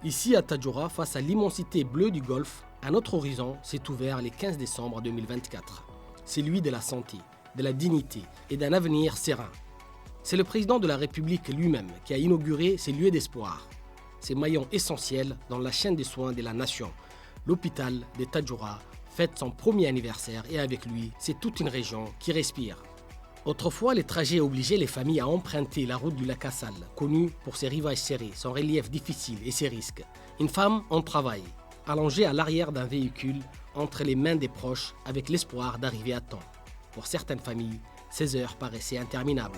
Ici à Tadjoura, face à l'immensité bleue du Golfe, un autre horizon s'est ouvert le 15 décembre 2024. C'est celui de la santé, de la dignité et d'un avenir serein. C'est le président de la République lui-même qui a inauguré ces lieux d'espoir, ces maillons essentiels dans la chaîne des soins de la nation. L'hôpital de Tadjoura fête son premier anniversaire et avec lui, c'est toute une région qui respire. Autrefois, les trajets obligeaient les familles à emprunter la route du lac Assal, connue pour ses rivages serrés, son relief difficile et ses risques. Une femme en travail, allongée à l'arrière d'un véhicule, entre les mains des proches, avec l'espoir d'arriver à temps. Pour certaines familles, ces heures paraissaient interminables.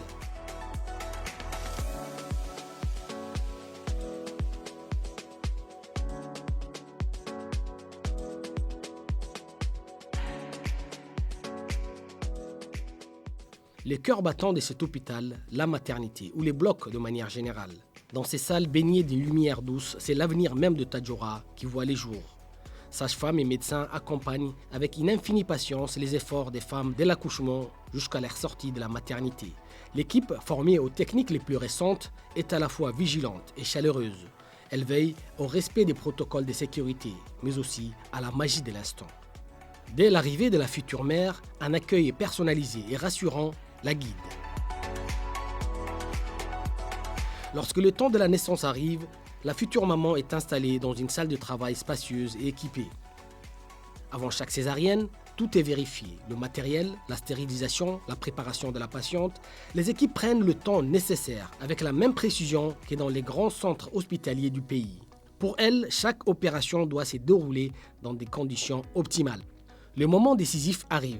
Les cœurs battants de cet hôpital, la maternité ou les blocs de manière générale. Dans ces salles baignées d'une lumière douce, c'est l'avenir même de Tadjoura qui voit les jours. Sages-femmes et médecins accompagnent avec une infinie patience les efforts des femmes dès l'accouchement jusqu'à leur sortie de la maternité. L'équipe, formée aux techniques les plus récentes, est à la fois vigilante et chaleureuse. Elle veille au respect des protocoles de sécurité, mais aussi à la magie de l'instant. Dès l'arrivée de la future mère, un accueil personnalisé et rassurant la guide. Lorsque le temps de la naissance arrive, la future maman est installée dans une salle de travail spacieuse et équipée. Avant chaque césarienne, tout est vérifié. Le matériel, la stérilisation, la préparation de la patiente. Les équipes prennent le temps nécessaire avec la même précision que dans les grands centres hospitaliers du pays. Pour elles, chaque opération doit se dérouler dans des conditions optimales. Le moment décisif arrive.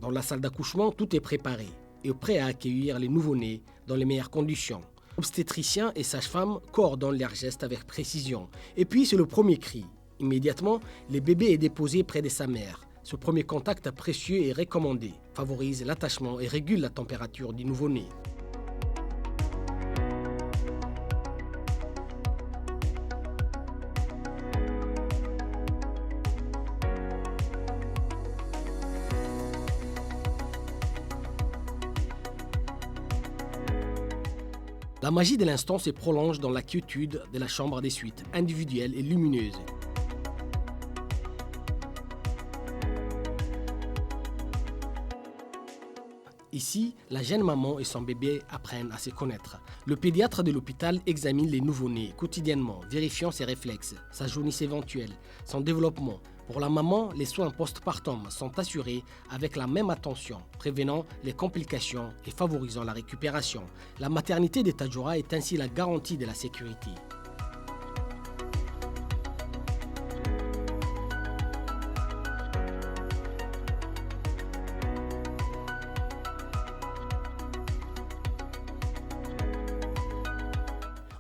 Dans la salle d'accouchement, tout est préparé et prêt à accueillir les nouveau-nés dans les meilleures conditions. Obstétriciens et sages-femmes coordonnent leurs gestes avec précision. Et puis, c'est le premier cri. Immédiatement, le bébé est déposé près de sa mère. Ce premier contact précieux et recommandé favorise l'attachement et régule la température du nouveau-né. La magie de l'instant se prolonge dans la quiétude de la chambre des suites, individuelle et lumineuse. Ici, la jeune maman et son bébé apprennent à se connaître. Le pédiatre de l'hôpital examine les nouveau-nés quotidiennement, vérifiant ses réflexes, sa jaunisse éventuelle, son développement. Pour la maman, les soins post-partum sont assurés avec la même attention, prévenant les complications et favorisant la récupération. La maternité de Tadjoura est ainsi la garantie de la sécurité.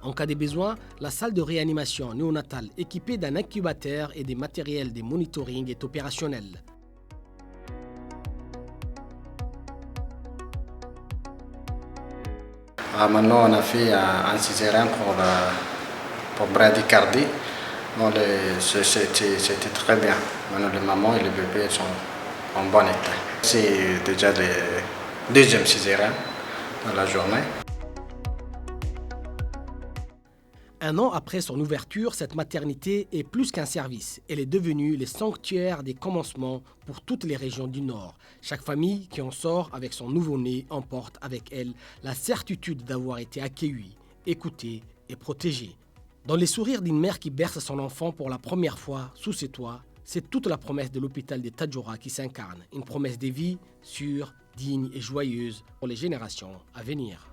En cas de besoin, la salle de réanimation néonatale équipée d'un incubateur et des matériels de monitoring est opérationnelle. Maintenant, on a fait un césarien pour bradycardie. Bon, c'était très bien. Maintenant, les mamans et les bébés sont en bon état. C'est déjà le deuxième césarien dans la journée. Un an après son ouverture, cette maternité est plus qu'un service. Elle est devenue le sanctuaire des commencements pour toutes les régions du Nord. Chaque famille qui en sort avec son nouveau-né emporte avec elle la certitude d'avoir été accueillie, écoutée et protégée. Dans les sourires d'une mère qui berce son enfant pour la première fois sous ses toits, c'est toute la promesse de l'hôpital de Tadjoura qui s'incarne. Une promesse de vie sûre, digne et joyeuse pour les générations à venir.